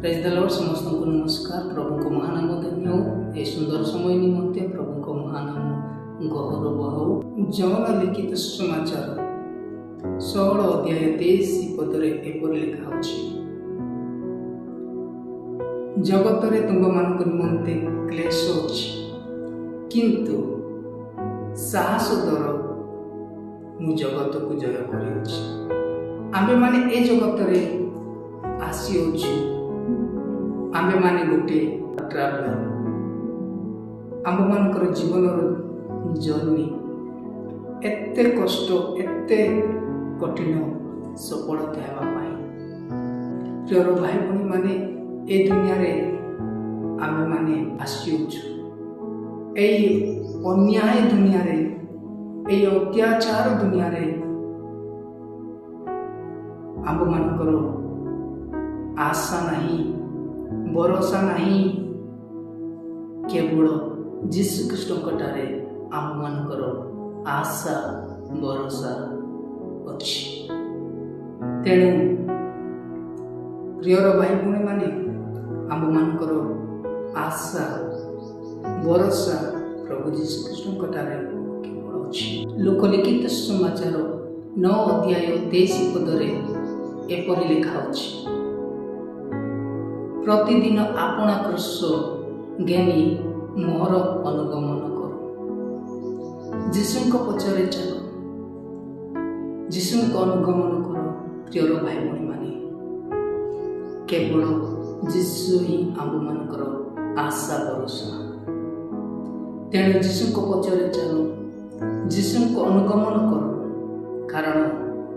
Praise the Lord समस्त को नमस्कार। प्रभु को महानाम धन्य हो। ए सुंदर समय निमंते प्रभु को महानाम गौरव हो। जौन लिखित सुसमाचार 16 अध्याय 23 पदरे एपरि लिखा होछि, जगतरे तुमମାନଙ୍କ निमंते क्लेश अछि, किंतु साहस दर मु जगत को जय करिछि। आम्भे माने ए जगतरे आसी होछि, आम्भे माने गोटे ट्रावेलर। आम्भ मानकर जीवन जर्नी एते कष्ट एते कठिन सफलता हेबा पाई प्रियर भाई भणी माने ए दुनिया रे आम्भे माने आसी होछु। एई अन्याय दुनिया रे, एई अत्याचार दुनिया रे आम्भ मानकर आशा नहीं, भरोसा नहीं, केवल जीशु कृष्ण कटारे आम मानकर आशा भरोसा अच्छी। तेणु प्रियर भाई भूणी माने आम मानकर आशा भरोसा प्रभु जीशु कृष्ण कटारे केवल अच्छी। लोकलिखित समाचार 9 अध्याय 23 पदरे एपरि लिखा अछि, प्रतिदिन आपणा क्रूस घेनी मोहर अनुगमन कर। जीशुक पछरे चल, जीशुक अनुगमन कर। प्रियर भाई भणी माने केवल जीशु ही आम मानकर आशा भरोसा। तेणु जीशुक पछरे चल, जीशुक अनुगमन कर, कारण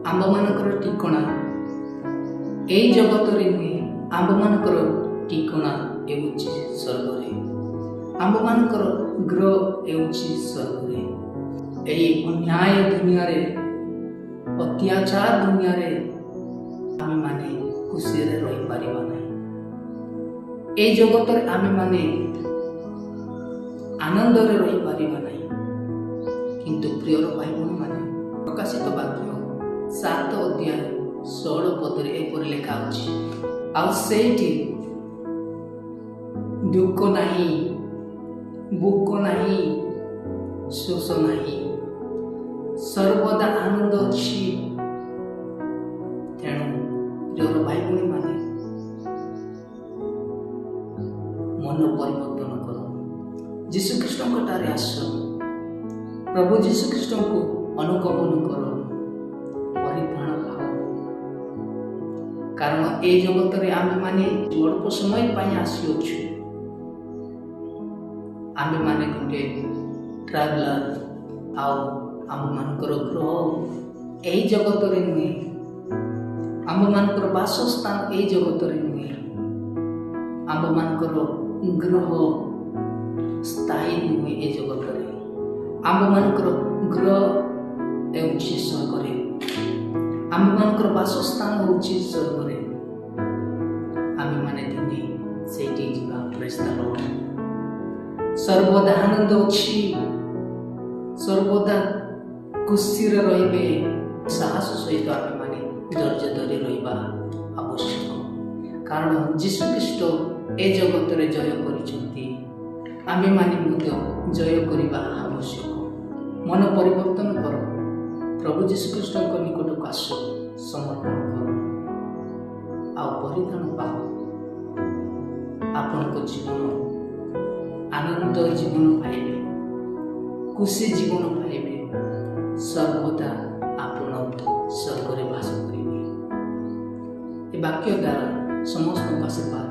आम मानकर ठिकणा एई जगत रे नुहे। आम मानकर ठिकणा हेउछि स्वर्गरे, आम मानकर ग्रह हेउछि स्वर्गरे। एई अन्याय दुनिया रे, अत्याचार दुनिया रे आमे माने खुशी रे रही पारिबा नाही। एई जगत रे आमे माने आनंद रे रही पारिबा नाही। किंतु प्रियर भाई भणी माने प्रकाशित वाक्य 7 अध्याय 16 पदरे एपरि लिखा अछि, आउ सेठी दुख नाही, भोक नाही, शोष नाही, सर्वदा आनंद अछि। तेणु प्रिय भाई भणी माने मन परिवर्तन करो, जीशु कृष्ण कटारे आस, प्रभु जीशु कृष्ण को अनुगमन करो, परित्राण पाओ। कारण ए जगत रे आमे माने अल्प समय पाई आसी अछु। आमे माने गोटे ट्रावेलर, आउ आम मानकर ग्रह एई जगत रे नुहे। आम मानकर वासस्थान एई जगत रे नुहे। आम मानकर ग्रह स्थायी नुहे ए जगत रे। आम मानकर ग्रह हेउछि स्वर्गरे, आम मानकर वासस्थान होछि स्वर्गरे। आमे माने दिने सेठी जिबा। Praise the Lord. सर्वदा आनंद अछि, सर्वदा खुशी रे रहिबे। साहस सहित आमे माने धैर्य धरि रहिबा आवश्यक। कारण जीशु ख्रीष्ट ए जगत रे जय करिसंती, आमे माने मध्य जय करिबा आवश्यक। मन परिवर्तन कर, प्रभु जीशु कृष्ण को निकट को आस, समर्पण कर, आ परिधान पाओ। आपन को जीवन आनंद जीवन पाइबे, खुशी जीवन पाइबे, सर्वदा आपण स्वर्ग रे वास करिबे। ए वाक्य द्वारा समस्त आशीर्वाद।